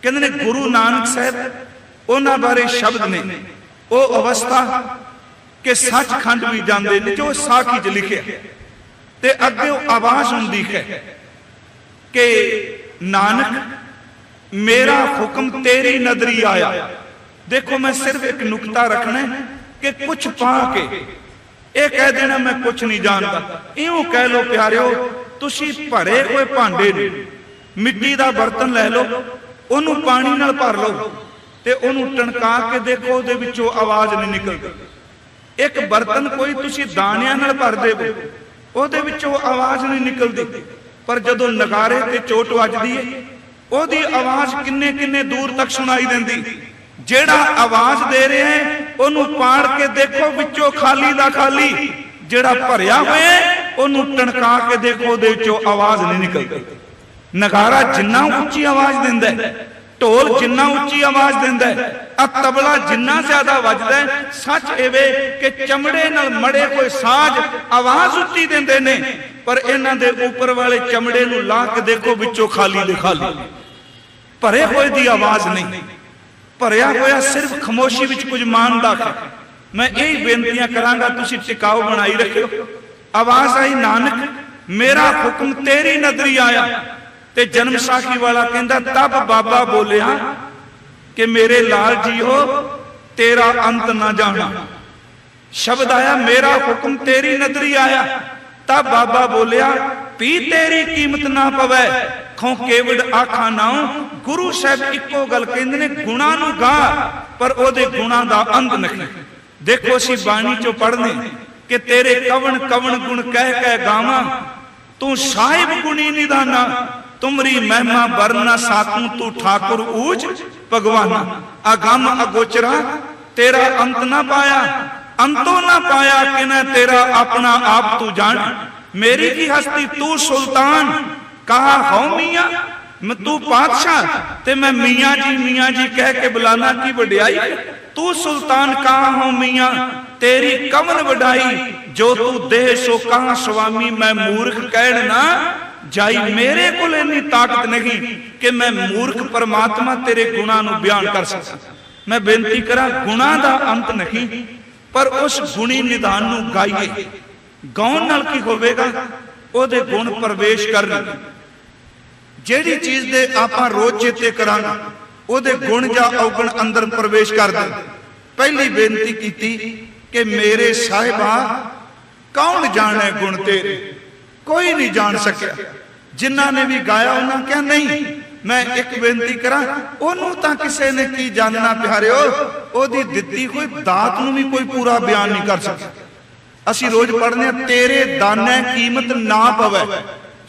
कहते ने गुरु नानक साहब उन्हां बारे शब्द ने वो अवस्था कि सचखंड भी जाते ने जो साखी च लिखे ते अगे आवाज हुंदी है कि नानक मेरा हुक्म तेरी नदरी आया। देखो मैं सिर्फ एक नुकता रखना है कि कुछ पा के ये कह देना मैं कुछ नहीं जानता, इं कह लो प्यारिओ तुसी भरे हुए भांडे ने मिट्टी का बर्तन लै लो, उन्हों पानी नाल भर लो ते उन्हों टणका के देखो उहदे विचों आवाज नहीं निकलती। एक बर्तन कोई तुसी दाणियां नाल भर देवो उहदे विचों आवाज नहीं निकलती, पर जदों नगारे ते चोट वजदी है उहदी आवाज किन्ने किन्ने दूर तक सुनाई देंदी। जेड़ा आवाज दे रहे हैं उन्हों पाड़ के देखो विचों खाली दा खाली, जेड़ा भरिया होए उन्हों टणका के देखो उहदे विचों आवाज नहीं निकलती। नगारा जिन्ना उच्ची आवाज दिंदा है, ढोल जिन्ना उच्ची आवाज दिंदा है, तबला जिन्ना ज्यादा वजदा है, सच एवे कि चमड़े नाल मड़े कोई साज आवाज उच्ची दिंदे ने, पर इन्हां दे ऊपर वाले चमड़े नूं ला के देखो विचों खाली दे खाली, भरे होए दी आवाज नहीं, भरिया होया सिर्फ खामोशी विच कुछ मान दा है। मैं यही बेनतियां करांगा तुसीं टिकाऊ बनाई रखियो। आवाज आई नानक मेरा हुक्म तेरी नदरी आया, ते जन्म साखी वाला कहंदा तब बाबा बोलिया कि मेरे लाल जी हो तेरा अंत ना जाना। शब्द आया मेरा हुक्म तेरी नदरी आया, तब बाबा बोलिया पी तेरी कीमत ना पवे खो केवड़ आखा नाओ। गुरु साहब इको गल कहंदे ने गुणा नूं गा पर ओदे गुणा दा अंत नहीं। देखो असीं बाणी चों पढ़ने कि तेरे कवन कवन गुण कह कह गावां, तू साहिब गुणी निधाना, तुमरी महिमा बरना साकू, तू ठाकुर ऊच भगवाना। अगम अगोचरा तेरा अंत ना पाया, अंतो ना पाया कि न तेरा अपना आप तू जान। मेरी की हस्ती तू सुल्तान, कहा हो मियां तू पातशाह, ते मैं मियां जी कह के बुलाना की वड्याई। तू सुल्तान कहा हो मियां तेरी कवन वड्याई, जो तू दे सो कहा स्वामी मैं मूर्ख कहण ना जाई। मेरे को इन्नी ताकत नहीं कि मैं मूर्ख परमात्मा तेरे गुणा नूं बयान कर सका। मैं बेनती करा गुणा दा अंत नहीं, पर उस गुणी निधान नूं गाइए। गाउण नाल की होवेगा ओदे गुण प्रवेश करन। जेड़ी चीज दे आपां रोज चेते करांगे ओदे गुण जा अवगुण अंदर प्रवेश कर दे। पहली बेनती कीती कि मेरे साहिबा कौन जाने गुण तेरे, कोई नहीं जान सकिया। जिन्हां ने भी गाया उन्हां कहा नहीं। मैं एक बेनती करा ओनू तां किसे ने की जानना प्यारिओ, ओदी दित्ती कोई दात नूं भी कोई पूरा बयान नहीं कर सकता। असीं रोज पढ़ने तेरे दाने कीमत ना पवे।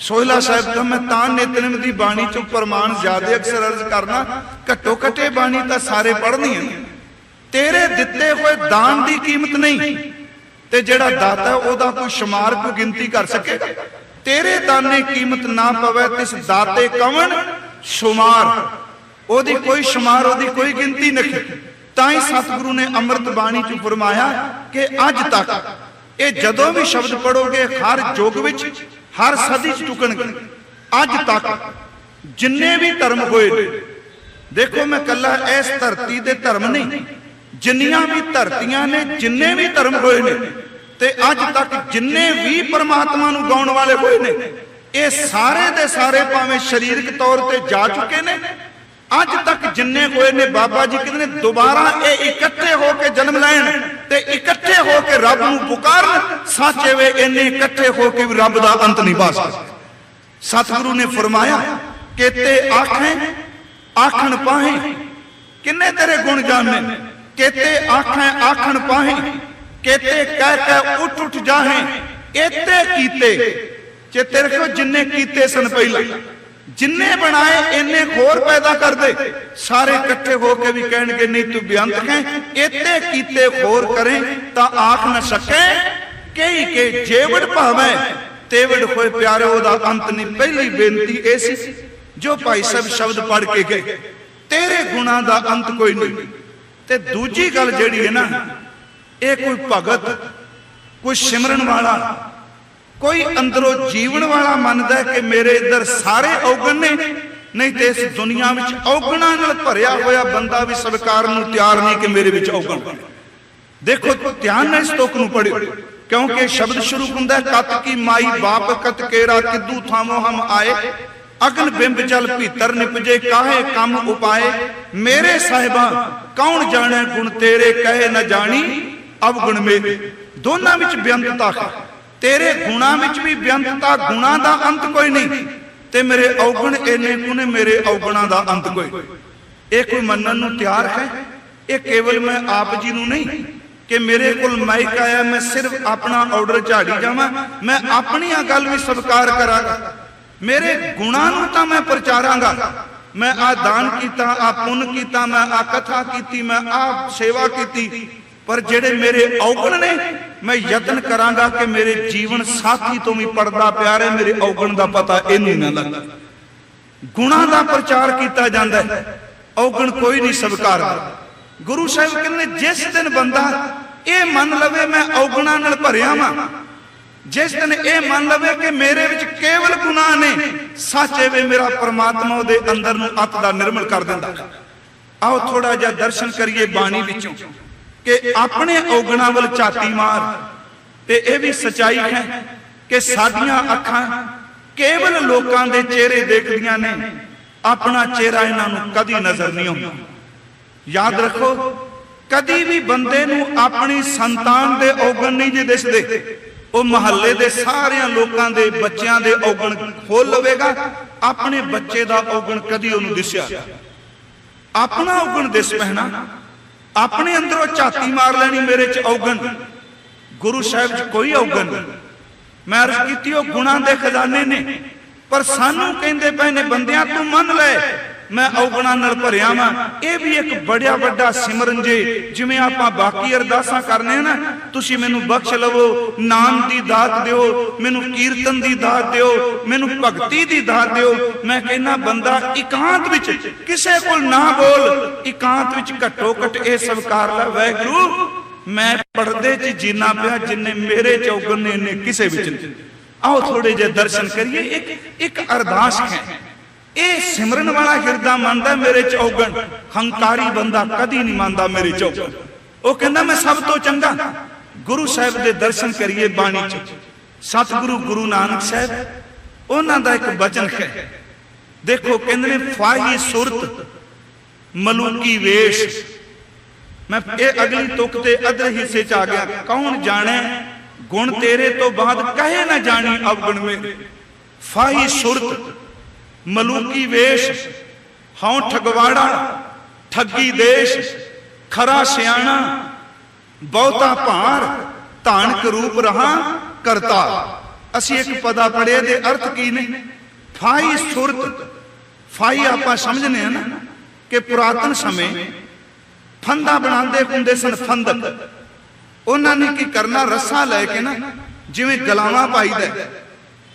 सोहला साहब का मैं तां नितनेम दी बाणी चों प्रमाण ज्यादा अक्सर अर्ज करना, घट्टो घट्टे बाणी तां सारे पढ़नी है। तेरे दिते हुए दान दी कीमत नहीं, ते जेड़ा दाता ओदा कोई शुमार कोई गिनती कर सकेगा। तेरे दाने कीमत ना पवे तिस दाते कवन शुमार, ओदी कोई शुमार ओदी कोई गिनती नहीं। ताई सतगुरु ने अमृत बाणी च फरमाया कि अज तक ये जदों भी शब्द पढ़ोगे हर युग विच हर सदी च टुकणगे। अज तक जिन्ने भी धर्म होए, देखो मैं कला इस धरती दे धर्म नहीं, जिन्नियां भी धरतियां ने जिन्ने भी धर्म होए ने, ते अज तक जिन्ने भी परमात्मा नूं गाउण वाले होए ने, ये सारे दे सारे भावें शरीरक तौर ते जा चुके ने। अज तक जिन्ने होए ने बाबा जी कहते ने दोबारा ये इकट्ठे होके जन्म लैण ते इकट्ठे होके रब नूं पुकारन। सच वे इन्ने इकट्ठे होके भी रब दा अंत नहीं पा सकते। सतगुरु ने फरमाया केते आखें आखण पाहें, किन्ने तेरे गुण जाने। केते आखें आखण पाहें, केते कह कह उठ उठ जाहें। एते कीते चेते रखो जिन्ने कीते सन पहला, जिन्ने बनाए इन्ने होर पैदा कर दे। सारे इकट्ठे होके भी कहणगे नहीं तू बेअंत है। एते कीते होर करें ता आख न सके, कई के जेवड़ भावे तेवड़ होए प्यारे ओदा अंत नहीं। पहली बेनती ऐसी जो भाई सब शब्द पढ़ के गए, तेरे गुणा दा अंत कोई नहीं। ते दूजी गल जेड़ी है ना, ये कोई भगत कोई सिमरन वाला कोई अंदरों जीवन वाला मनदा है कि मेरे इधर सारे अवगुण ने नहीं तो इस दुनिया में औगणा नाल भरिया होया बंदा भी स्वीकार नूं तैयार नहीं कि मेरे विच औगण। देखो ध्यान नाल इस तुक नूं पढ़िओ, क्योंकि शब्द शुरू हुंदा है कत की माई बाप कत केरा किद्दू थामो हम आए, अगन बिंब जल भीतर निपजे काहे कम उपाय, मेरे साहिबा कौन जाने गुण तेरे कहे न जानी अवगुण मेरे। दोनों विच बेअंतता है, तेरे गुणा विच भी बेअंतता, गुणा दा अंत कोई नहीं, ते मेरे अवगुण इन्ने गुण मेरे अवगुणा दा अंत कोई। ये कोई मनन नूं तैयार है? ये केवल मैं आप जी नूं नहीं कि मेरे कोल माइक आया मैं सिर्फ अपना ऑर्डर झाड़ी जावां, मैं अपनी गल भी स्वीकार करांगा। मेरे गुणा नूं तां मैं प्रचारांगा, मैं आ दान कीता, आ पुण्य कीता, मैं आ कथा कीती, मैं आ सेवा कीती, पर जेड़े मेरे अवगुण ने मैं यत्न करांगा कि मेरे जीवन साथी तो भी पर्दा प्यार है, मेरे अवगुण का पता इन्हीं ना लगे। गुणा का प्रचार किया जाता है, अवगुण कोई नहीं स्वीकार। गुरु साहिब कहते जिस दिन बंदा ये मन लवे मैं अवगुणा नाल भरिया वां, जिस दिन ये मन लवे कि मेरे विच केवल गुनाह ने, सच वे मेरा परमात्मा उहदे अंदर नूं अत दा निर्मल कर दिंदा। आओ थोड़ा जिहा दर्शन करिए बाणी विचों कि अपने अवगुणा वल झाती मार। ते ये भी सच्चाई है कि साडियां अखां केवल लोकां दे चेहरे देखदियां ने, अपना चेहरा इन्हां नूं कदी नजर नहीं आउंदा। याद रखो कदी भी बंदे नूं अपनी संतान दे अवगुण नहीं जे दिसदे, वो महल्ले दे सारे लोकां दे बच्चियां दे अवगुण खोल लवेगा, अपने बच्चे दा अवगुण कदी उहनूं दिसिया। अपना अवगुण दिस पैना, अपने अंदरों झाती मार लैनी मेरे च अवगुण, गुरु साहिब च कोई अवगुण नहीं। मैं अर्ज कीती ओ गुणां दे खजाने ने, पर सानू कहंदे पए ने बंदियां तू मन ले मैं अवगुणा नाल भरिया वां। यह भी एक बड़ा वड्डा सिमरन जे, जिवें आपां बाकी अरदासां करने ना, तुसीं मैनूं बख्श लवो, नाम दी दात दिओ, मैनूं कीर्तन दी दात दिओ, मैनूं भगती दी दात दिओ। मैं कहना बंदा एकांत विच किसे कोल ना बोल, एकांत विच घट्टो घट इह स्वीकार लै वाहिगुरू मैं पड़दे च जीना पिया, जिन्ने मेरे च अवगुण ने इन्ने किसे विच नहीं। आओ थोड़े जे दर्शन करिए। एक अरदास है, ये सिमरन वाला हिरदा मानदा मेरे च अवगुण, हंकारी बंदा कदी नहीं मानदा मेरे च अवगुण। वो कहंदा मैं सब तो चंगा। गुरु साहिब दे दर्शन करिए बाणी च। सतगुरु गुरु नानक साहिब उन्हां दा एक वचन है, देखो कहंदे ने फाही सुरत मलूकी वेश। मैं ये अगली तुक ते अधे हिस्से च आ गया। कौन जाने गुण तेरे तो बाद कहे ना जानी अवगुण में। फाही सुरत मलूकी वेश, हाउ ठगवाड़ा ठगी देश, खरा सियाणा बहुता भार, धानक रूप रहा करता। असी एक पदा पढ़े दे अर्थ की ने। फाही सुरत, फाही आपां समझने हैं ना कि पुरातन समय फंदा बनाते हुंदे सन। फंदक उन्होंने की करना, रस्सा लैके ना जिवें गलावां पाईदा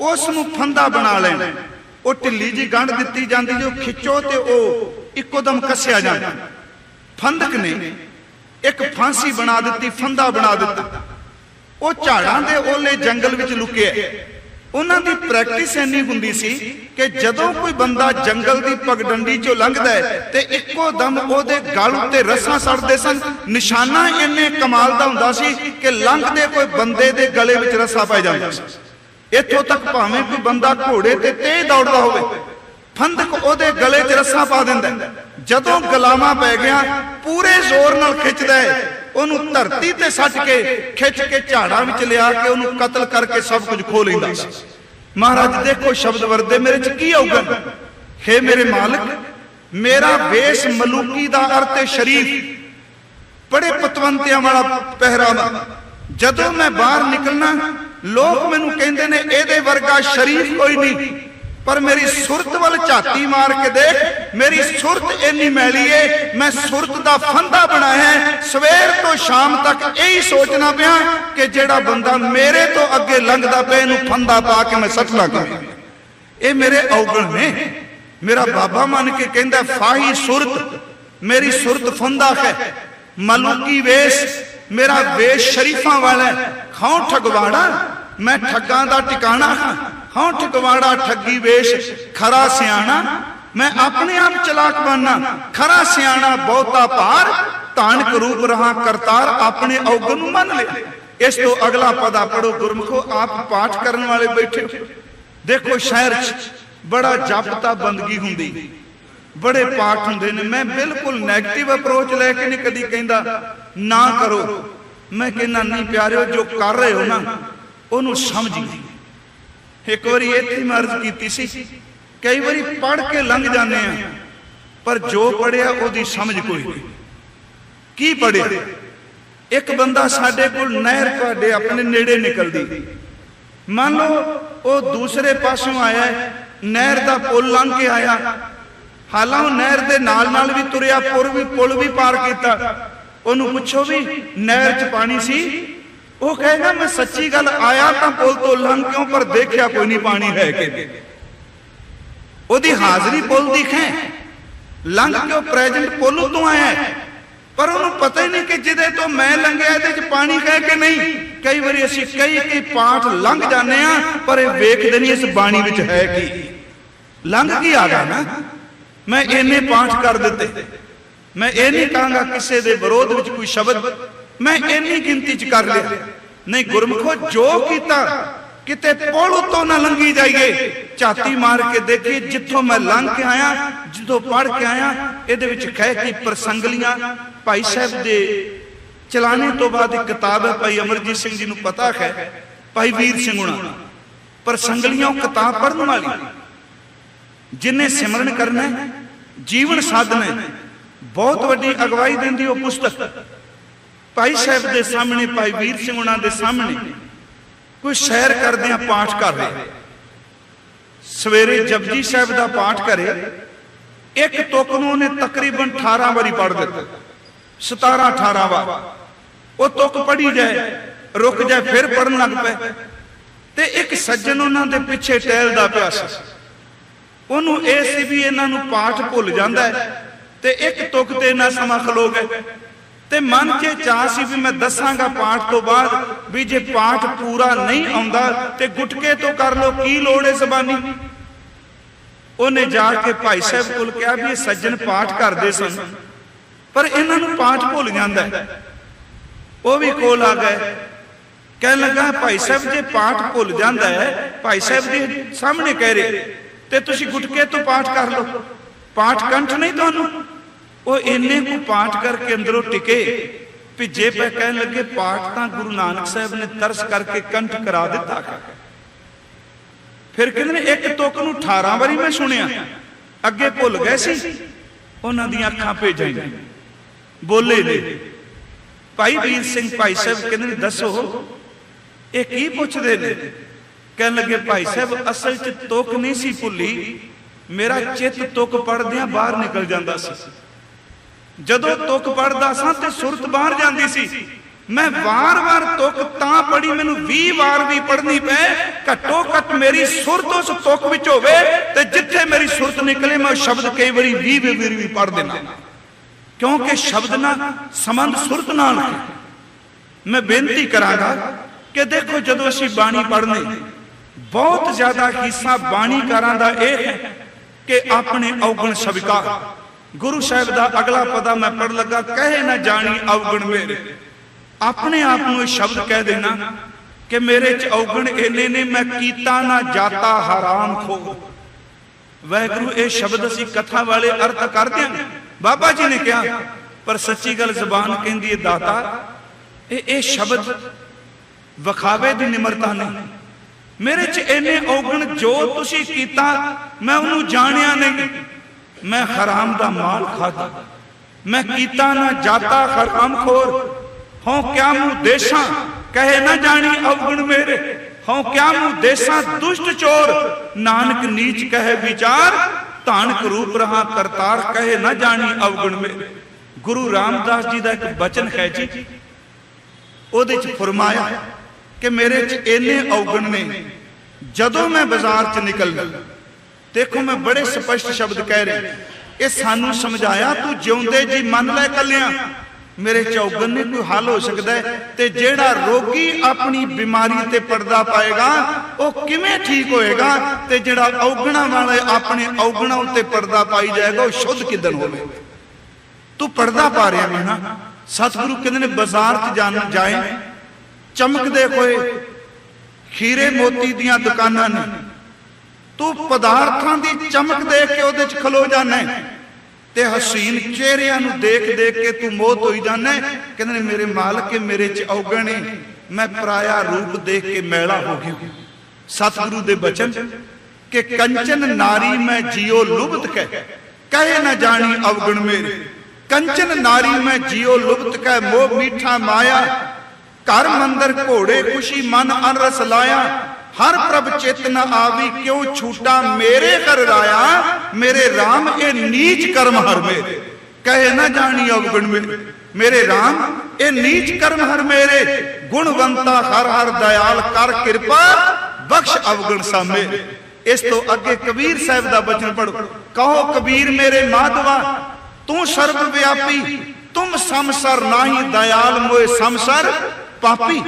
उस नूं फंदा बना लेना। वो ढिली जी गंढ दिती जाती, जो खिचो तो वह इकोदम कसिया जाता। फंदक ने एक फांसी बना दी, फंदा बना दिता। वो झाड़ां दे ओले जंगल विच लुके। उन्हां दी प्रैक्टिस इन्नी हुंदी सी कि जदों कोई बंदा जंगल दी पगडंडी चों लंघदा है ते इक्को दम ओहदे गल उत्ते रस्सां सड़दे सन। निशाना इन्ने कमाल दा हुंदा सी कि लंघदे कोई बंदे दे गले विच रस्सा पै जांदा सी। इत्थों तक भावें कोई बंदा घोड़े ते तेज दौड़दा होवे, फंदक ओहदे गले च रस्सा पा दिंदा। जदों गलावा पै गया पूरे जोर नाल खिचदा है, ओनू धरती ते सट के खिच के झाड़ां विच लिया के ओनू कतल करके सब कुछ खो लैंदा सी। महाराज देखो शब्द वरदे मेरे च की अवगुण। हे मेरे मालिक, मेरा वेश मलूकी दा अर्थ है शरीफ, बड़े पतवंतियां वाला पहरावा। जदों मैं बाहर निकलना लोग मैनू कहंदे ने एदे वर्गा शरीफ कोई नहीं, पर मेरी सुरत वाल झाती मार के देख, मेरी सुरत इन्नी मैली है, मैं सुरत दा फंदा बनाया है। सवेर तो शाम तक यही सोचना पिया कि जेड़ा बंदा मेरे तो अगे लंघदा पे इनू फंदा पा के मैं सटना करूं। ये मेरे अवगुण ने। मेरा बाबा मन के कहंदा फाही सुरत, मेरी सुरत फंदा है। मलूकी वेश, मेरा वेश शरीफा वाला है। खाओ ठगवाड़ा, मैं ठगां दा टिकाणा हाँ। हाँ ठगवाड़ा ठगी वेश, खरा सियाणा मैं अपने आप चलाक बनना, खरा सियाणा बहुता भार, धानक रूप रहा करतार, अपने अवगुण नूं मन ले। इस तो अगला पदा पढ़ो गुरमुखो, आप पाठ करने वाले बैठे हो। देखो शहर च बड़ा जपता बंदगी हुंदी, बड़े पाठ हुंदे ने। मैं बिल्कुल नैगेटिव अप्रोच लैके नहीं कदी कहंदा ना करो, मैं कहना नहीं प्यारिओ, जो कर रहे हो ना उहनूं समझी। एक बारी इत्थे मैं अर्ज कीती सी, कई बारी पढ़ के लंघ जाने आ, पर जो पढ़िया उहदी समझ कोई नहीं। की पढ़िया? एक बंदा साडे कोल नहर तुहाडे अपने नेड़े निकलदी, मान लो वो दूसरे पासों आया, नहर दा पुल लंघ के आया, हालां नहर दे नाल नाल भी तुरिया, पुल भी पार कीता। ओनू पुछो भी नहर च पानी सी, वो कहेगा मैं सच्ची गल आया तां पुल तो लंघ क्यों, पर देखिया कोई नहीं पानी है कि। ओदी हाजरी पुल दी खे, लंघ क्यों प्रेजेंट पुल तो आया है, पर उन्होंने पता ही नहीं कि जिदे तो मैं लंघिया इहदे च पानी है कि नहीं। कई बारी असीं कई पाठ लंघ जाने आ, पर यह वेखदे नहीं इस बाणी विच है कि। लंघ की आ गया ना, मैं इन्ने पाठ कर दिते, मैं ये नहीं कहूँगा किसी के विरोध में कोई शब्द मैं इन्नी गिनती च कर लिया नहीं। गुरमुखो जो किता किते पुल उतों ना लंघी जाइए, झाती मार के देखिए जिथों मैं लंघ के आया, जिथों पढ़ के आया, ये कह के प्रसंगलियां भाई साहब दे चलाने तो बाद एक किताब है, भाई अमरजीत सिंह जी नूं पता है, भाई वीर सिंह हुणां प्रसंगलियां किताब पढ़ने वाली, जिन्हें सिमरन करना है, जीवन साधना है, बहुत वड्डी अगवाई देंदी वो पुस्तक। भाई साहब के सामने, भाई वीर सिंह हुणां दे सामने कोई सैर करदे पाठ कर रहे, सवेरे जपजी साहब का पाठ करे, एक तुक नूं उहने तकरीबन 18 बारी पढ़ दिता, 17-18 बार। वो तुक पढ़ी जाए, रुक जाए, फिर पढ़न लग पे। ते एक सज्जन उन्हां दे पिछे टहलदा पिया सी, उहनूं इह सी भी इन्हां नूं पाठ भुल जांदा है, ते एक तुक ते इन्ना समा खलो गए, ते मन च चाह सी भी मैं दसांगा पाठ तो बाद भी जे पाठ पूरा नहीं आउंदा ते गुटके तो कर लो, की लोड़ है ज़बानी। उन्हें जाके भाई साहब कोल कहा भी ये सज्जन पाठ करते सन, पर इन्हां नूं पाठ भुल जांदा है। वो भी कोल आ गए, कह लगा भाई साहब जे पाठ भुल जाता है, भाई साहब के सामने कह रहे ते तुसीं गुटके तो पाठ कर लो, पाठ कंठ नहीं तुहानूं। वो इन्ने को पाठ करके अंदरों टिके भिजे पे, कह लगे पाठ तो गुरु नानक साहब ने तरस करके कंठ करा दिता। फिर कहते एक तुक नूं 18 बारी मैं सुनिया, अगे भुल गए सी, उन्हां दी अखां भेजां बोले ने। भाई वीर सिंह भाई साहब कहते दसो ये की पुछदे ने? कह लगे भाई साहब असल च तुक नहीं सी भुली, मेरा चित तुक पढ़दियां बाहर निकल जाता सी। जदों तुक पढ़दा सां ते सुरत बाहर जाती सी, मैं वार वार तुक तां पढ़ी, मैनूं 20 वार भी पढ़नी पे, घट्टो घट मेरी सुरत उस तुक विच होवे ते जिथे मेरी सुरत निकले मैं शब्द कई बारी 20 वारी भी पढ़ देना, क्योंकि शब्द ना संबंध सुरत नाल है। मैं बेनती करांगा कि देखो जदों असीं बाणी पढ़ने, बहुत ज्यादा हिस्सा बाणीकारां दा यह है कि अपने अवगुण स्वीकार। गुरु साहब का अगला पदा मैं पढ़ लगा, कहे ना जानी अवगुण मेरे, अपने आप को शब्द कह देना कि मेरे च अवगुण इन्ने ने, मैं कीता ना जाता हराम खो। वाहिगुरू ये शब्द असीं कथा वाले अर्थ करते हैं, बाबा जी ने कहा, पर सच्ची गल जबान कहती है दाता ये शब्द विखावे की निमरता नहीं। मेरे च इन्ने अवगुण जो तुसीं कीता मैं उन्होंने जानिया नहीं, मैं हराम दा माल खाता, मैं कीता ना जाता हराम खोर, हों क्या मुँह देशा कहे ना जानी अवगुण मेरे, हों क्या मुँह देशा दुष्ट चोर, नानक नीच कहे विचार, धानक रूप रहा करतार, कहे ना जानी अवगुण मेरे। गुरु रामदास जी का एक बचन है जी, उहदे च फरमाया कि मेरे च इन्ने अवगुण ने, जदों मैं बाजार च निकलना, देखो मैं बड़े स्पष्ट शब्द कह रहे, ये सानू समझाया, तू जिउंदे जी मन लै कलिया, मेरे चौगन ने कोई हल हो सकता है। ते जेड़ा रोगी अपनी बीमारी ते पर्दा पाएगा वो किवें ठीक होएगा, ते जेड़ा औगणा वाले अपने औगणा उत्ते पर्दा पाई जाएगा वो शुद्ध किदन होवे। तू पर्दा पा रहा है ना। सतगुरु कहते ने बाजार च जाए चमकदे होए खीरे मोती दियां दुकानां ने, तू पदार्थां दी चमक देख के उहदे च खलो जाना है ते हसीन चेहरिਆਂ ਨੂੰ देख देख के तू मोहत होई जाना है। कहते ने मेरे मालक के मेरे च औगण है, मैं पराया रूप देख के मैला हो गया। सतगुरु दे बचन के कंचन नारी मैं जियो लुभत कहे न जानी अवगुण मेरे। कंचन नारी मैं जियो लुभत कह मोह मीठा माया, घर मंदिर घोड़े खुशी मन अनरस लाया। हर प्रभ चेतना आवी क्यों छूटा मेरे कर राया, मेरे राम ए नीच कर्म हर मेरे। कहे न जानी अवगुण मेरे, मेरे राम ए नीच कर्म हर मेरे। गुणवंता हर हर दयाल कर कृपा बख्श अवगुण सा मेरे। इस तो अगे कबीर साहब दा बचन पढ़ो। कहो कबीर मेरे माधवा तू सर्वव्यापी, तुम समसर नाही दयाल मोए समसर पापी।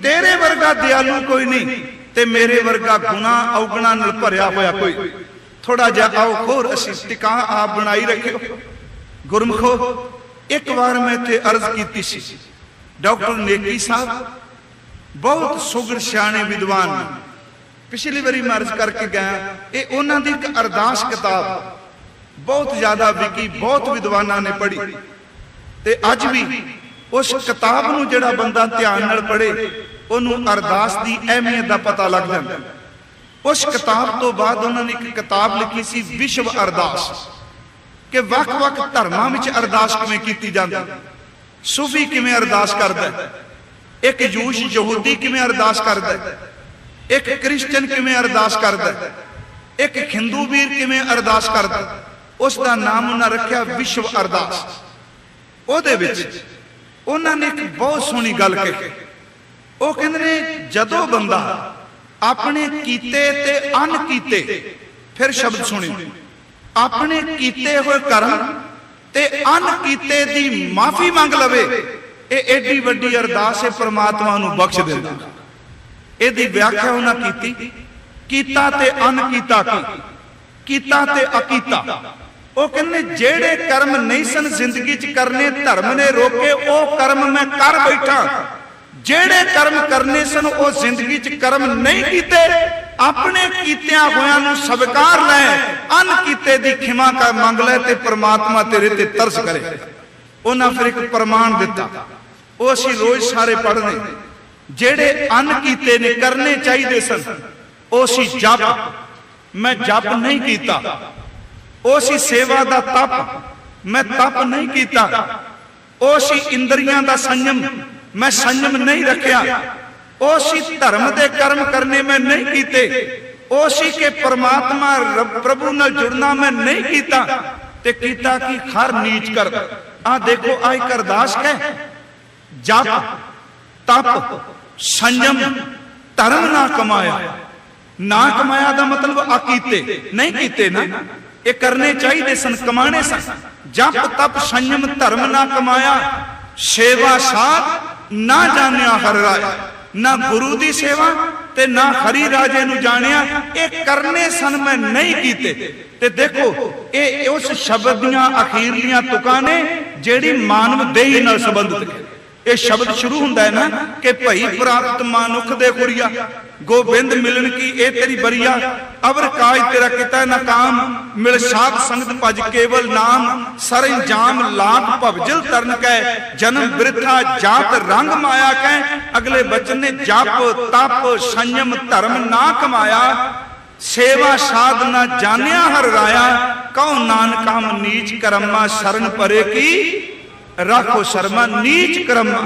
तेरे वर्गा दयालु कोई नहीं ते मेरे वर्गा गुना औगणा नाल भरिया होया कोई। थोड़ा जिहा आओ होर असीं टिकां आप बनाई रखियो। गुरमुखो एक बार मैं इत्थे अर्ज कीती सी, डॉक्टर नेकी साहब बहुत सुगड़ सियाणे विद्वान ने। पिछली बारी मैं अर्ज करके गया, ये उन्हां दी इक अरदास किताब बहुत ज्यादा विकी, बहुत विद्वानां ने पढ़ी ते अज भी उस किताब नूं जिहड़ा बंदा ध्यान नाल पढ़े उन्होंने अरदास की अहमियत का पता लग जाता। उस किताब तो बाद उन्होंने एक किताब लिखी सी विश्व अरदास, कि वख-वख धर्मां विच अरदास किवें कीती जांदी, सूफी किवें अरदास करदा है, एक यूश यहूदी किवें अरदास करदा है, एक क्रिश्चियन किवें अरदास करदा है, एक हिंदू वीर किवें अरदास करदा। उसका नाम उन्होंने रखा विश्व अरदास। उहदे विच उन्होंने एक बहुत सोहनी गल कही। वो कहते ने जदों बंदा अपने कीते ते अनकीते, फिर शब्द सुनियो, अपने कीते हुए कर्म ते अनकीते दी माफी मंग लवे, ये एडी वड्डी अरदास है परमात्मा नूं बख्श दिंदा। इहदी व्याख्या उन्हां कीती, कीता ते अनकीता की, कीता ते अकीता। वो कहते जेड़े कर्म नहीं सन जिंदगी च करने धर्म ने रोके, वो कर्म मैं कर बैठा। जेड़े कर्म करने सन वो जिंदगी च कर्म नहीं कीते, अपने कीतियां होयां नूं स्वीकार लै, अनकीते दी खिमा का मंग लै ते परमात्मा तेरे ते तरस करे। उन्हां फिर एक प्रमाण दिता, वो असीं रोज सारे पढ़ने। जेड़े अनकीते ने करने चाहिए सन, वो सी जप, मैं जप नहीं कीता। वो सी सेवा दा तप, मैं तप नहीं कीता। वो सी इंद्रियां दा संयम, मैं संयम नहीं रखिया। ओसी धर्म दे कर्म करने में नहीं कीते। ओसी के परमात्मा प्रभु नाल जुड़ना मैं नहीं कीता। ते कीता की हर नीच कर। आ देखो आ एक अरदास है, जप तप संयम धर्म ना कमाया। ना कमाया दा मतलब अकीते नहीं कीते ना, ये करने चाहिए सन, कमाने सन। जप तप संयम धर्म ना कमाया, सेवा साथ ना जानिया हर राय। ना गुरु दी सेवा ते ना हरी राजे नू जानिया, ये करने सन मैं नहीं कीते। ते देखो ये उस शब्द दियां अखीरलियां तुकां ने जेड़ी मानव देही नाल संबंधित है। ये शब्द शुरू हुंदा है ना कि भई प्राप्त मानुख दे खुरिया, गोबिंद मिलन की ए तेरी बरिया। अवर काज तेरा किता ना काम, मिल साध संगत भज केवल नाम। सर इंजाम लाख भवजल तरन कै, जन्म वृथा जात रंग माया कै। अगले बचन ने जप तप संयम धर्म ना कमाया, सेवा साध ना जानिया हर राया। कहो नानक हम नीच कर्मा शरण परे की, राखो शर्मा नीच कर्मा।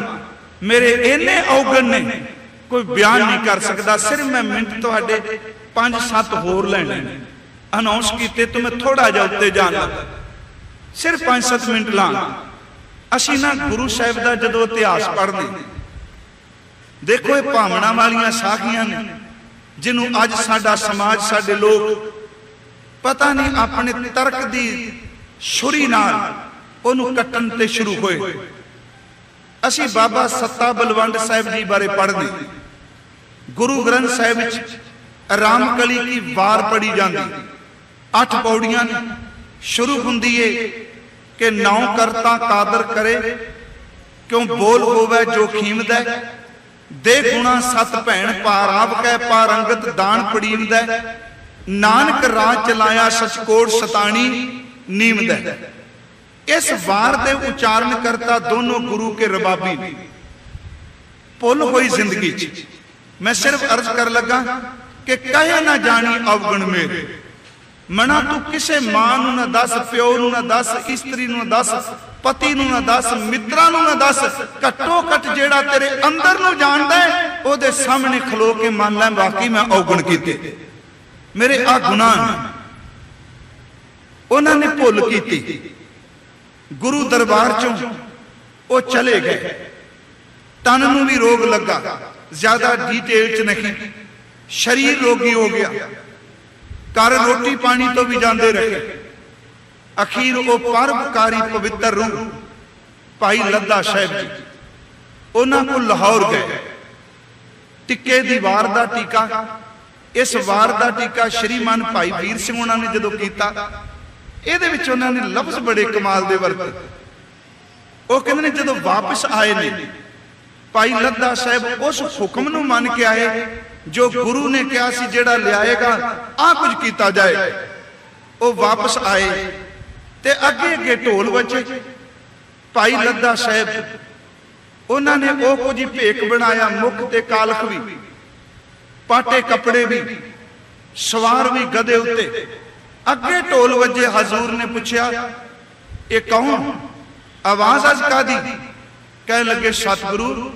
मेरे इन्ने औगण ने कोई बयान नहीं कर सकता। सिर्फ मैं मिनट तुहाडे 5-7 होर लैने अनाउंस किए तो मैं थोड़ा जिहा उत्ते जाना, सिर्फ 5-7 मिनट ला। असीं ना गुरु साहिब का जदों इतिहास पढ़दे, देखो ये भावना वालियां साखियां ने जिन्हों अज साडा समाज साडे लोग पता नहीं अपने तर्क की छुरी नाल उन्होंने कट्टन ते शुरू होए। ਅਸੀਂ ਬਾਬਾ ਸੱਤਾ ਬਲਵੰਡ ਸਾਹਿਬ ਜੀ ਬਾਰੇ ਪੜ੍ਹਦੇ, ਗੁਰੂ ਗ੍ਰੰਥ ਸਾਹਿਬ ਵਿੱਚ ਰਾਮਕਲੀ ਦੀ ਵਾਰ ਪੜੀ ਜਾਂਦੀ, 8 ਪੌੜੀਆਂ ਨੇ। ਸ਼ੁਰੂ ਹੁੰਦੀ ਏ ਕਿ ਨੌ ਕਰਤਾ ਕਾਦਰ ਕਰੇ, ਕਿਉਂ ਬੋਲ ਹੋਵੇ ਜੋ ਖੀਮਦਾ, ਦੇ ਗੁਣਾ ਸਤ ਭੈਣ ਪਾਰ ਆਪ ਕੈ ਪਾਰੰਗਤ ਦਾਨ ਪੜੀਂਦਾ, ਨਾਨਕ ਰਾਜ ਚਲਾਇਆ ਸਚਕੋਟ ਸਤਾਣੀ ਨੀਮਦਾ। ਇਸ ਵਾਰ ਦੇ ਉਚਾਰਨ ਕਰਤਾ ਦੋਨੋਂ ਗੁਰੂ ਕੇ ਰਬਾਬੀ ਨੇ। ਭੁੱਲ ਹੋਈ ਜ਼ਿੰਦਗੀ 'ਚ ਮੈਂ ਸਿਰਫ ਅਰਜ਼ ਕਰ ਲੱਗਾ ਕਿ ਕਹਿ ਨਾ ਜਾਣੀ ਅਵਗਣ ਮੇਰੇ, ਮਨਾ ਤੂੰ ਕਿਸੇ ਮਾਂ ਨੂੰ ਨਾ ਦੱਸ, ਪਿਓ ਨੂੰ ਨਾ ਦੱਸ, ਇਸਤਰੀ ਨੂੰ ਨਾ ਦੱਸ, ਪਤੀ ਨੂੰ ਨਾ ਦੱਸ, ਮਿੱਤਰਾਂ ਨੂੰ ਨਾ ਦੱਸ। ਘੱਟੋ ਘੱਟ ਜਿਹੜਾ ਤੇਰੇ ਅੰਦਰ ਨੂੰ ਜਾਣਦਾ ਹੈ ਉਹਦੇ ਸਾਹਮਣੇ ਖਲੋ ਕੇ ਮੰਨ ਲੈ ਵਾਕਈ ਮੈਂ ਅਵਗਣ ਕੀਤੇ, ਮੇਰੇ ਆ ਗੁਨਾਹ ਨੇ। ਉਹਨਾਂ ਨੇ ਭੁੱਲ ਕੀਤੀ, ਗੁਰੂ ਦਰਬਾਰ ਚੋਂ ਉਹ ਚਲੇ ਗਏ। ਤਨ ਨੂੰ ਵੀ ਰੋਗ ਲੱਗਾ, ਜ਼ਿਆਦਾ ਡੀਟੇਲ ਚ ਨਹੀਂ, ਸ਼ਰੀਰ ਰੋਗੀ ਹੋ ਗਿਆ, ਘਰ ਰੋਟੀ ਪਾਣੀ ਤੋਂ ਵੀ ਜਾਂਦੇ ਰਹੇ। ਅਖੀਰ ਉਹ ਪਰਉਪਕਾਰੀ ਪਵਿੱਤਰ ਰੂਹ ਭਾਈ ਲੱਦਾ ਸਾਹਿਬ ਜੀ ਉਹਨਾਂ ਕੋਲ ਲਾਹੌਰ ਗਏ। ਟਿੱਕੇ ਦੀ ਵਾਰ ਦਾ ਟੀਕਾ, ਇਸ ਵਾਰ ਦਾ ਟੀਕਾ ਸ਼੍ਰੀਮਾਨ ਭਾਈ ਵੀਰ ਸਿੰਘ ਉਹਨਾਂ ਨੇ ਜਦੋਂ ਕੀਤਾ, ਇਹਦੇ ਵਿੱਚ ਉਹਨਾਂ ਨੇ ਲਫ਼ਜ਼ ਬੜੇ ਕਮਾਲ ਦੇ ਵਰਤੇ। ਉਹ ਕਹਿੰਦੇ ਨੇ ਜਦੋਂ ਵਾਪਸ ਆਏ ਨੇ ਭਾਈ ਲੱਦਾ ਸਾਹਿਬ ਉਸ ਹੁਕਮ ਨੂੰ ਮੰਨ ਕੇ ਆਏ ਜੋ ਗੁਰੂ ਨੇ ਕਿਹਾ ਸੀ ਜਿਹੜਾ ਲਿਆਏਗਾ ਆ ਕੁਝ ਕੀਤਾ ਜਾਏ। ਉਹ ਵਾਪਸ ਆਏ ਤੇ ਅੱਗੇ ਅੱਗੇ ਢੋਲ ਵੱਜੇ। ਭਾਈ ਲੱਦਾ ਸਾਹਿਬ ਉਹਨਾਂ ਨੇ ਉਹ ਕੁਝ ਭੇਖ ਬਣਾਇਆ, ਮੁਖ ਤੇ ਕਾਲਖ ਵੀ, ਪਾਟੇ ਕੱਪੜੇ ਵੀ, ਸਵਾਰ ਵੀ ਗਧੇ ਉੱਤੇ। ਅੱਗੇ ਢੋਲ ਵੱਜੇ, ਹਜ਼ੂਰ ਨੇ ਪੁੱਛਿਆ ਇਹ ਕੌਣ, ਆਵਾਜ਼ ਅੱਜ ਕਾਦੀ? ਕਹਿਣ ਲੱਗੇ ਸਤਿਗੁਰੂ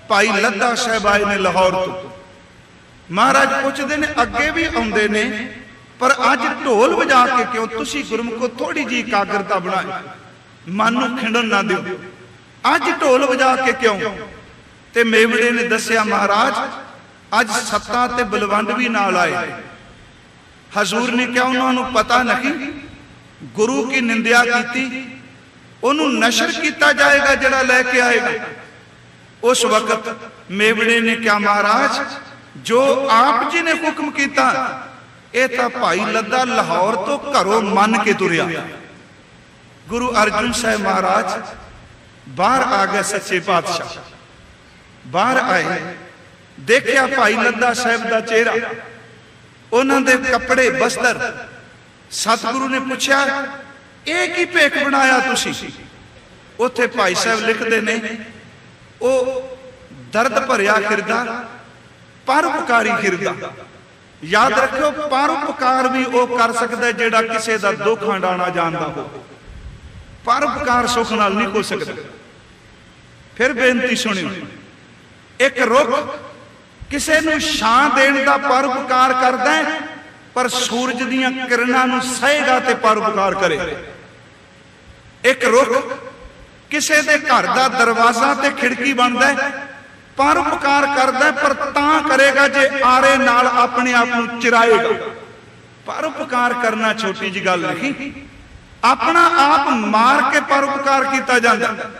ਭਾਈ ਲੱਦਾ ਸਾਹਿਬ ਆਏ ਨੇ ਲਾਹੌਰ ਤੋਂ। ਮਹਾਰਾਜ ਪੁੱਛਦੇ ਨੇ ਅੱਗੇ ਵੀ ਆਉਂਦੇ ਨੇ ਪਰ ਅੱਜ ਢੋਲ ਵਜਾ ਕੇ ਕਿਉਂ? ਤੁਸੀਂ ਗੁਰਮੁਖੋ ਥੋੜੀ ਜਿਹੀ ਇਕਾਗਰਤਾ ਬਣਾਏ, ਮਨ ਨੂੰ ਖਿੰਡਣ ਨਾ ਦਿਓ, ਅੱਜ ਢੋਲ ਵਜਾ ਕੇ ਕਿਉਂ? ਤੇ ਮੇਵੜੇ ਨੇ ਦੱਸਿਆ ਮਹਾਰਾਜ ਅੱਜ ਸੱਤਾ ਤੇ ਬਲਵੰਡ ਵੀ ਨਾਲ ਆਏ। ਹਜ਼ੂਰ ਨੇ ਕਿਹਾ ਉਹਨਾਂ ਨੂੰ ਪਤਾ ਨਹੀਂ ਗੁਰੂ ਕੀ ਨਿੰਦਿਆ ਕੀਤੀ, ਉਹਨੂੰ ਨਸ਼ਰ ਕੀਤਾ ਜਾਏਗਾ ਜਿਹੜਾ ਲੈ ਕੇ ਆਏਗਾ। ਉਸ ਵਕਤ ਮੇਵੜੇ ਨੇ ਕਿਹਾ ਮਹਾਰਾਜ ਜੋ ਆਪ ਜੀ ਨੇ ਹੁਕਮ ਕੀਤਾ ਇਹ ਤਾਂ ਭਾਈ ਲੱਦਾ ਲਾਹੌਰ ਤੋਂ ਘਰੋਂ ਮੰਨ ਕੇ ਤੁਰਿਆ। ਗੁਰੂ ਅਰਜਨ ਸਾਹਿਬ ਮਹਾਰਾਜ ਬਾਹਰ ਆ ਗਏ, ਸੱਚੇ ਪਾਤਸ਼ਾਹ ਬਾਹਰ ਆਏ, ਦੇਖਿਆ ਭਾਈ ਲੱਦਾ ਸਾਹਿਬ ਦਾ ਚਿਹਰਾ, ਉਹਨਾਂ ਦੇ ਕੱਪੜੇ ਬਸਤਰ। ਸਤਿਗੁਰੂ ਨੇ ਪੁੱਛਿਆ ਇਹ ਕੀ ਭੇਖ ਬਣਾਇਆ ਤੁਸੀਂ? ਉੱਥੇ ਭਾਈ ਸਾਹਿਬ ਲਿਖਦੇ ਨੇ ਉਹ ਦਰਦ ਭਰਿਆ ਹਿਰਦਾ, ਪਰਉਪਕਾਰੀ ਹਿਰਦਾ। ਯਾਦ ਰੱਖਿਓ ਪਰਉਪਕਾਰ ਵੀ ਉਹ ਕਰ ਸਕਦਾ ਜਿਹੜਾ ਕਿਸੇ ਦਾ ਦੁੱਖ ਹੰਡਾਣਾ ਜਾਣਦਾ ਹੋ। ਪਰਉਪਕਾਰ ਸੁੱਖ ਨਾਲ ਨਹੀਂ ਹੋ ਸਕਦਾ। ਫਿਰ ਬੇਨਤੀ ਸੁਣਿਓ, ਇੱਕ ਰੁੱਖ ਕਿਸੇ ਨੂੰ ਛਾਂ ਦੇਣ ਦਾ ਪਰਉਪਕਾਰ ਕਰਦਾ ਹੈ ਪਰ ਸੂਰਜ ਦੀਆਂ ਕਿਰਨਾਂ ਨੂੰ ਸਹੇਗਾ ਤੇ ਪਰਉਪਕਾਰ ਕਰੇ। ਇੱਕ ਰੁੱਖ ਕਿਸੇ ਦੇ ਘਰ ਦਾ ਦਰਵਾਜ਼ਾ ਤੇ ਖਿੜਕੀ ਬਣਦਾ ਹੈ, ਪਰਉਪਕਾਰ ਕਰਦਾ ਪਰ ਤਾਂ ਕਰੇਗਾ ਜੇ ਆਰੇ ਨਾਲ ਆਪਣੇ ਆਪ ਨੂੰ ਚਿਰਾਏਗਾ। ਪਰਉਪਕਾਰ ਕਰਨਾ ਛੋਟੀ ਜਿਹੀ ਗੱਲ ਨਹੀਂ, ਆਪਣਾ ਆਪ ਮਾਰ ਕੇ ਪਰਉਪਕਾਰ ਕੀਤਾ ਜਾਂਦਾ।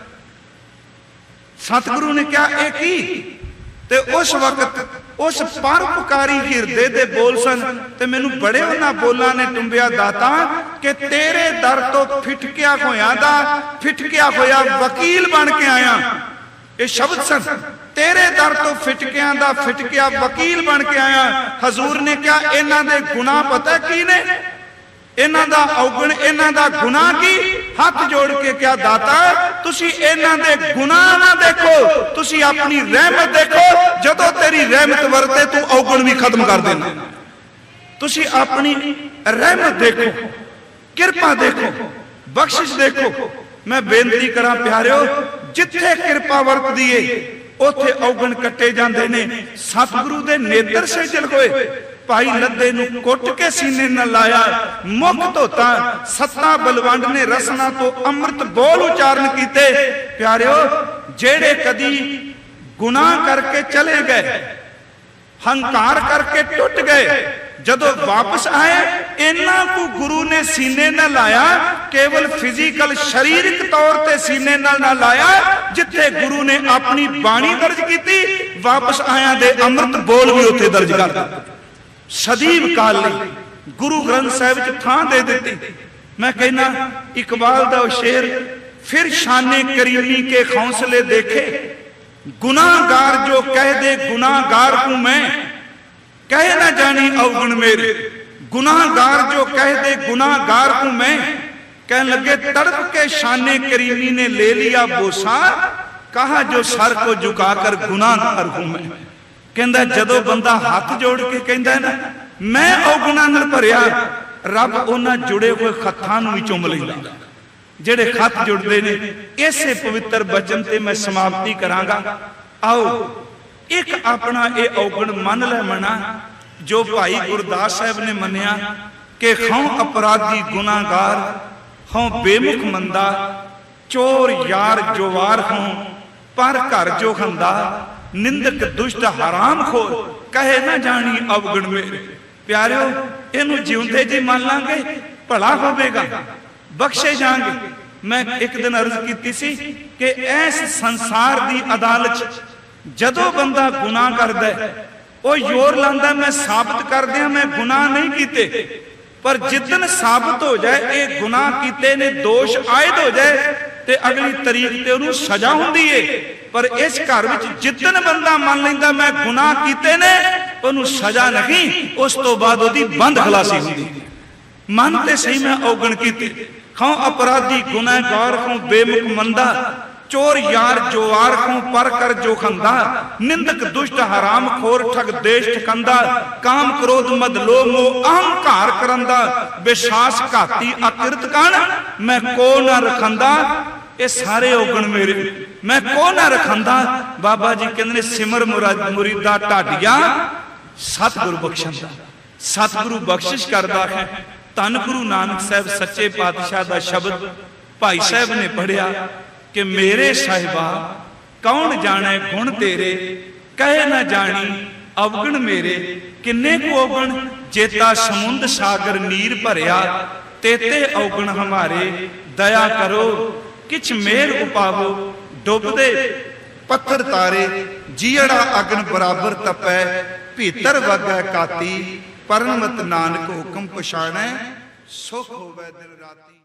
ਸਤਿਗੁਰੂ ਨੇ ਕਿਹਾ ਇਹ ਕੀ? ਤੇ ਉਸ ਵਕਤ ਉਸ ਪਰਉਪਕਾਰੀ ਹਿਰਦੇ ਦੇ ਬੋਲ ਸਨ ਤੇ ਮੈਨੂੰ ਬੜੇ ਉਹਨਾਂ ਬੋਲਾਂ ਨੇ ਟੁੰਬਿਆ ਦਾਤਾ ਕਿ ਤੇਰੇ ਦਰ ਤੋਂ ਫਿਟਕਿਆ ਹੋਇਆ ਵਕੀਲ ਬਣ ਕੇ ਆਇਆ। ਇਹ ਸ਼ਬਦ ਸਨ, ਤੇਰੇ ਦਰ ਤੋਂ ਫਿਟਕਿਆਂ ਦਾ ਫਿਟਕਿਆ ਵਕੀਲ ਬਣ ਕੇ ਆਇਆ। ਹਜ਼ੂਰ ਨੇ ਕਿਹਾ ਇਹਨਾਂ ਦੇ ਗੁਨਾਹ ਪਤਾ ਕੀ ਨੇ? ਇਹਨਾਂ ਦਾ ਔਗਣ, ਇਹਨਾਂ ਦਾ ਗੁਨਾਹ ਕੀ? ਹੱਥ ਜੋੜ ਕੇ ਕਿਹਾ ਦਾਤਾ ਤੁਸੀਂ ਇਹਨਾਂ ਦੇ ਗੁਨਾਹ ਨਾ ਦੇਖੋ, ਤੁਸੀਂ ਆਪਣੀ ਰਹਿਮਤ ਦੇਖੋ। ਜਦੋਂ ਤੇਰੀ ਰਹਿਮਤ ਵਰਤੇ ਤੂੰ ਔਗਣ ਵੀ ਖਤਮ ਕਰ ਦੇਣਾ। ਤੁਸੀਂ ਆਪਣੀ ਰਹਿਮਤ ਦੇਖੋ, ਕਿਰਪਾ ਦੇਖੋ, ਬਖਸ਼ਿਸ਼ ਦੇਖੋ। ਮੈਂ ਬੇਨਤੀ ਕਰਾਂ ਪਿਆਰਿਓ, ਜਿੱਥੇ ਕਿਰਪਾ ਵਰਤਦੀ ਏ ਉੱਥੇ ਔਗਣ ਕੱਟੇ ਜਾਂਦੇ ਨੇ। ਸਤਿਗੁਰੂ ਦੇ ਨੇਤਰ ਸੇਜਲ ਹੋਏ। ਭਾਈ ਲੱਦੇ ਨੂੰ ਕੁੱਟ ਕੇ ਸੀਨੇ ਨਾਲ ਲਾਇਆ, ਮੁਖ ਧੋਤਾ। ਸੱਤਾ ਬਲਵੰਡ ਨੇ ਰਸਨਾ ਤੋਂ ਅੰਮ੍ਰਿਤ ਬੋਲ ਉਚਾਰਨ ਕੀਤੇ। ਪਿਆਰਿਓ, ਜਿਹੜੇ ਕਦੀ ਗੁਨਾਹ ਕਰਕੇ ਚਲੇ ਗਏ, ਹੰਕਾਰ ਕਰਕੇ ਟੁੱਟ ਗਏ, ਜਦੋਂ ਵਾਪਸ ਆਏ इन्ना को गुरु ने सीने न लाया, केवल फिजिकल शारीरिक तौर ते सीने न लाया, जिथे गुरु ने अपनी बाणी दर्ज की, वापस आया दे अमृत बोल भी उत्थे दर्ज कर दिते। सदीव काल लई गुरु ग्रंथ साहिब च थां दे दिती। मैं कहना इकबाल दा शेर, फिर शाने करीमी के खौंसले देखे, गुनाहगार जो कह दे गुनाहगार हूं मैं, कहे ना जानी अवगुण मेरे। गुनाहगार जो कह दे गुनाहगार हूं मैं, कह लगे तड़प के शाने करीमी ने ले लिया बोसा, कहा जो सर को झुकाकर गुनाहगार हूं मैं। कहंदा जदों बंदा हाथ जोड़ के कहंदा है ना मैं अवगुणां नाल भरिया, रब उन्हां जुड़े हुए खत्तां नूं भी चुम लैंदा। जेड़े खत जुड़ते ने, इसे पवित्र बचन ते मैं समाप्ति करांगा। आओ एक अपना ये अवगुण मन लै मना, जो भाई गुरदास साहब ने मनिया कि हों अपराधी गुनाहगार, हों बेमुख मंदा, चोर यार जोवार हों, पर घर जो हंदा, निंदक दुष्ट हराम खोर, कहे ना जानी अवगुण मेरे। प्यारिओ इनू जिउंदे जी मान लांगे भला होवेगा, बख्शे जाएंगे। मैं एक दिन अर्ज की सी कि इस संसार की अदालत जदों बंदा गुनाह करदा है, वो जोर लांदा मैं साबित कर दिया मैं गुनाह नहीं कीते, पर जिदन साबित हो जाए ये गुनाह कीते ने, दोष आयद हो जाए ते अगली तरीक ते उन्हें सजा हुंदी है। पर इस घर विच जिदन बंदा मान लैंदा मैं गुनाह कीते ने, उन्हें सजा नहीं, उस तो बाद उहदी बंद खलासी हुंदी। मन ते सही मैं अवगुण कीते, हों अपराधी गुनाहगार हों बेमुख मंदा, चोर यार जोवार हों पर कर जो खंदा, निंदक दुष्ट हराम खोर ठग देश ठकंदा, काम क्रोध मद लोभ मोह अहंकार करंदा, विश्वास घाती अकिरत कण मैं को ना रखंदा। ये सारे अवगुण मेरे, मैं को ना रखंदा। बाबा जी कहंदे सिमर मुरीदा ढाडिया सतगुरु बख्शंदा, सतगुरु बख्शिश करदा है। धन गुरु नानक साहब सच्चे पातशाह का शब्द भाई साहब ने पढ़िया कि मेरे साहिबा कौन जाने गुण तेरे, कहे ना जानी अवगुण मेरे। किन्ने को अवगुण जेता समुंद सागर नीर भरिया, तेते अवगुण हमारे दया करो, किछ मेर उपावो डुबदे पत्थर तारे, जियड़ा अग्न बराबर तपै, भीतर वगै काती, परमत नानक हुक्म पछाणै, सुख होवै दिन राती।